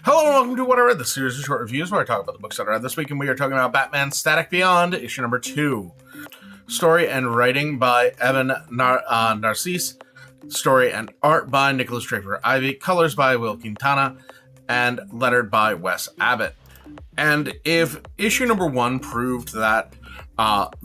Hello and welcome to What I Read, the series of short reviews where I talk about the books that I read this week, and we are talking about Batman Static Beyond, issue number 2. Story and writing by Evan Narcisse. Story and art by Nicholas Draper-Ivey. Colors by Will Quintana. And lettered by Wes Abbott. And if issue number 1 proved that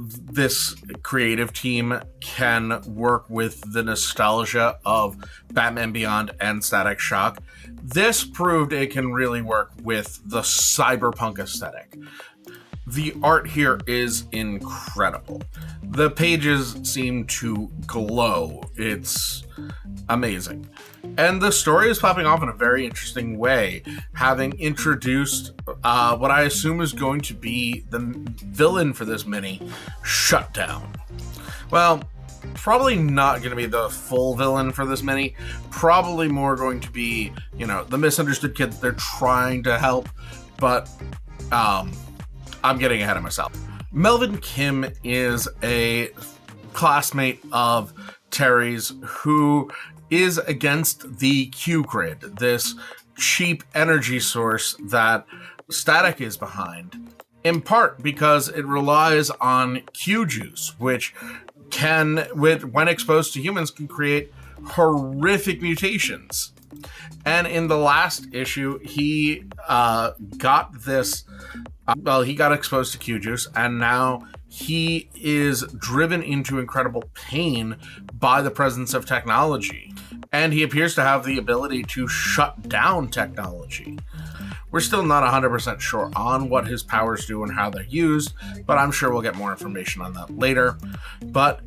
this creative team can work with the nostalgia of Batman Beyond and Static Shock, this proved it can really work with the cyberpunk aesthetic. The art here is incredible. The pages seem to glow. It's amazing. And the story is popping off in a very interesting way, having introduced what I assume is going to be the villain for this mini, Shutdown. Well, probably not going to be the full villain for this mini. Probably more going to be, the misunderstood kid that they're trying to help. But I'm getting ahead of myself. Melvin Kim is a classmate of Terry's who is against the Q-Grid, this cheap energy source that Static is behind, in part because it relies on Q-Juice, which when exposed to humans, can create horrific mutations. And in the last issue, he got exposed to Q-Juice, and now he is driven into incredible pain by the presence of technology. And he appears to have the ability to shut down technology. We're still not 100% sure on what his powers do and how they're used, but I'm sure we'll get more information on that later. But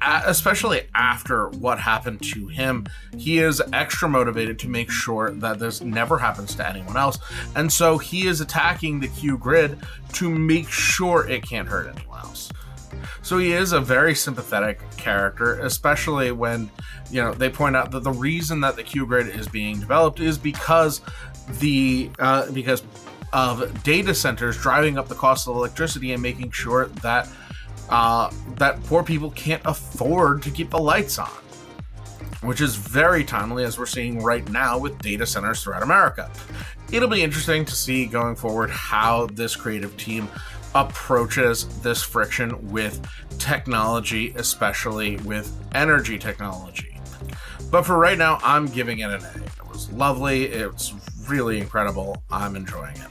especially after what happened to him, he is extra motivated to make sure that this never happens to anyone else. And so he is attacking the Q-Grid to make sure it can't hurt anyone else. So he is a very sympathetic character, especially when, they point out that the reason that the Q-Grid is being developed is because of data centers driving up the cost of electricity and making sure that that poor people can't afford to keep the lights on, which is very timely as we're seeing right now with data centers throughout America. It'll be interesting to see going forward how this creative team approaches this friction with technology, especially with energy technology. But for right now, I'm giving it an A. It was lovely. It's really incredible. I'm enjoying it.